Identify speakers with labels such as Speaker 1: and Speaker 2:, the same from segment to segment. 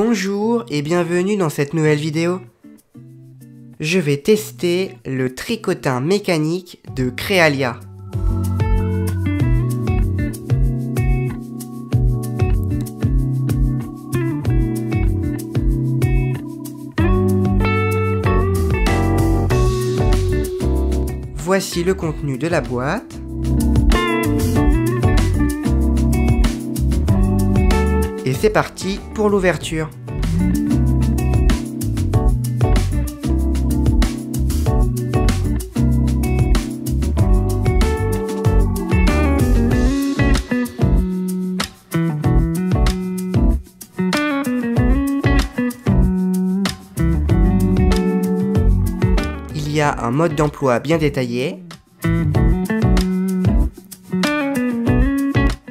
Speaker 1: Bonjour et bienvenue dans cette nouvelle vidéo. Je vais tester le tricotin mécanique de Créalia. Voici le contenu de la boîte. Et c'est parti pour l'ouverture. Il y a un mode d'emploi bien détaillé.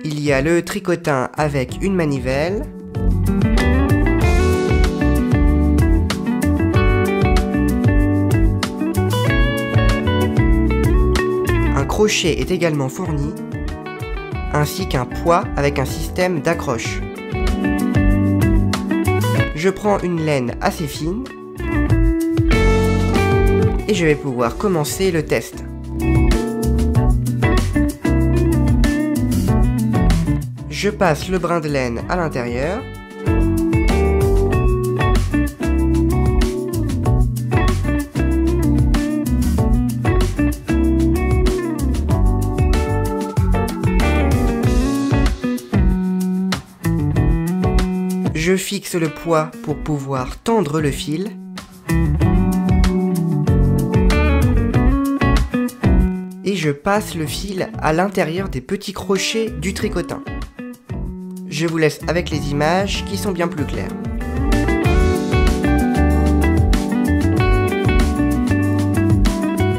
Speaker 1: Il y a le tricotin avec une manivelle. Un crochet est également fourni, ainsi qu'un poids avec un système d'accroche. Je prends une laine assez fine et je vais pouvoir commencer le test. Je passe le brin de laine à l'intérieur. Je fixe le poids pour pouvoir tendre le fil. Et je passe le fil à l'intérieur des petits crochets du tricotin. Je vous laisse avec les images qui sont bien plus claires.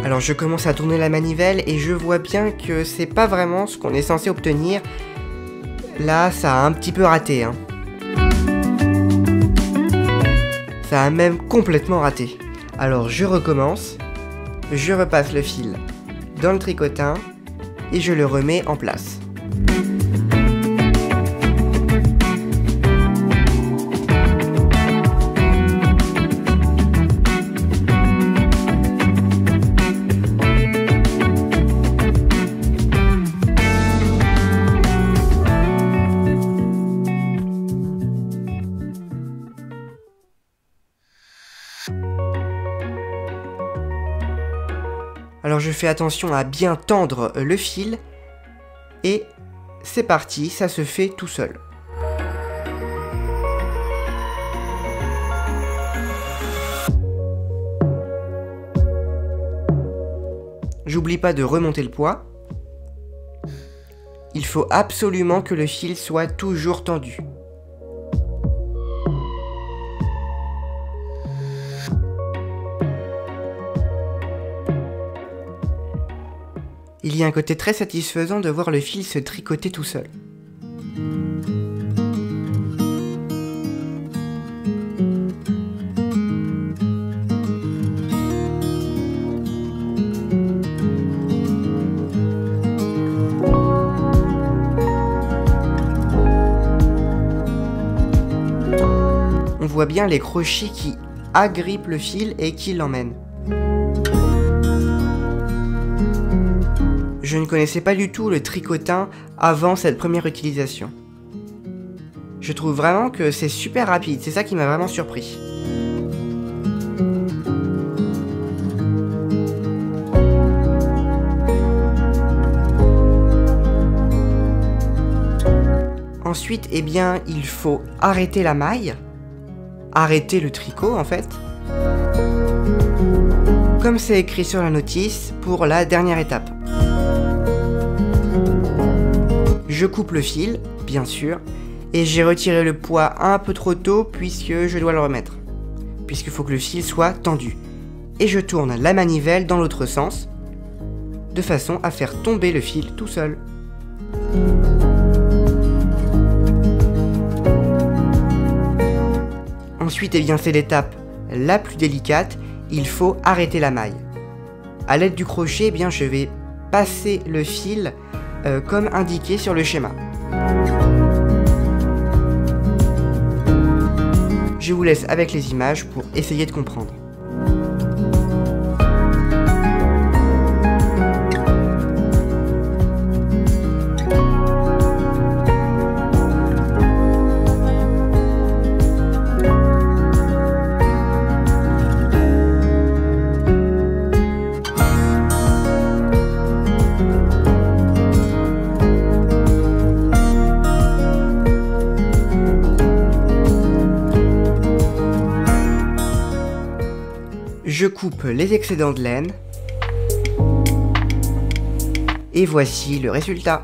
Speaker 1: Alors je commence à tourner la manivelle et je vois bien que c'est pas vraiment ce qu'on est censé obtenir. Là, ça a un petit peu raté, hein. Ça a même complètement raté. Alors je recommence, je repasse le fil dans le tricotin et je le remets en place. Alors je fais attention à bien tendre le fil et c'est parti, ça se fait tout seul. J'oublie pas de remonter le poids. Il faut absolument que le fil soit toujours tendu. Il y a un côté très satisfaisant de voir le fil se tricoter tout seul. On voit bien les crochets qui agrippent le fil et qui l'emmènent. Je ne connaissais pas du tout le tricotin avant cette première utilisation. Je trouve vraiment que c'est super rapide, c'est ça qui m'a vraiment surpris. Ensuite, eh bien, il faut arrêter la maille, arrêter le tricot en fait, comme c'est écrit sur la notice pour la dernière étape. Je coupe le fil, bien sûr, et j'ai retiré le poids un peu trop tôt puisque je dois le remettre. Puisqu'il faut que le fil soit tendu. Et je tourne la manivelle dans l'autre sens, de façon à faire tomber le fil tout seul. Ensuite, eh bien, c'est l'étape la plus délicate, il faut arrêter la maille. A l'aide du crochet, eh bien, je vais passer le fil comme indiqué sur le schéma. Je vous laisse avec les images pour essayer de comprendre. Je coupe les excédents de laine et voici le résultat.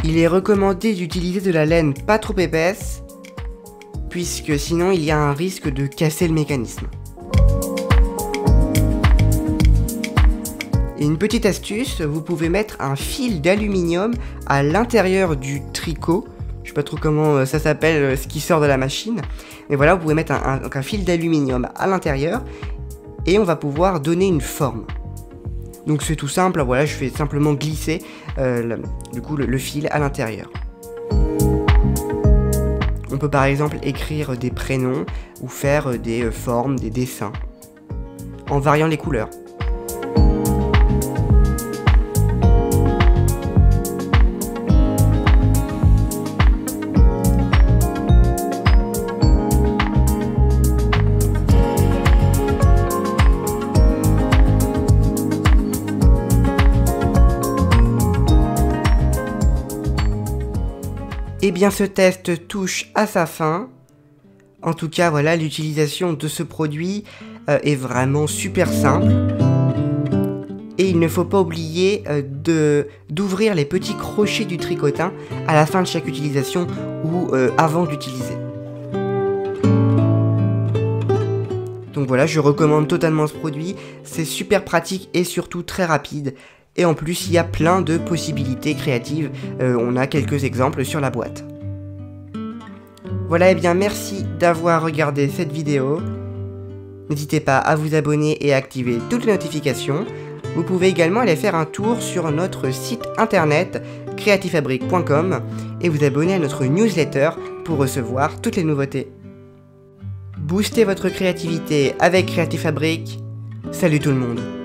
Speaker 1: Il est recommandé d'utiliser de la laine pas trop épaisse puisque sinon il y a un risque de casser le mécanisme. Et une petite astuce, vous pouvez mettre un fil d'aluminium à l'intérieur du tricot. Je sais pas trop comment ça s'appelle, ce qui sort de la machine. Mais voilà, vous pouvez mettre un fil d'aluminium à l'intérieur et on va pouvoir donner une forme. Donc c'est tout simple, voilà, je fais simplement glisser le fil à l'intérieur. On peut par exemple écrire des prénoms ou faire des formes, des dessins, en variant les couleurs. Eh bien ce test touche à sa fin. En tout cas voilà, l'utilisation de ce produit est vraiment super simple. Et il ne faut pas oublier d'ouvrir les petits crochets du tricotin à la fin de chaque utilisation ou avant d'utiliser. Donc voilà, je recommande totalement ce produit, c'est super pratique et surtout très rapide. Et en plus, il y a plein de possibilités créatives, on a quelques exemples sur la boîte. Voilà, et bien merci d'avoir regardé cette vidéo. N'hésitez pas à vous abonner et à activer toutes les notifications. Vous pouvez également aller faire un tour sur notre site internet creativefabric.com et vous abonner à notre newsletter pour recevoir toutes les nouveautés. Boostez votre créativité avec Creative Fabric. Salut tout le monde!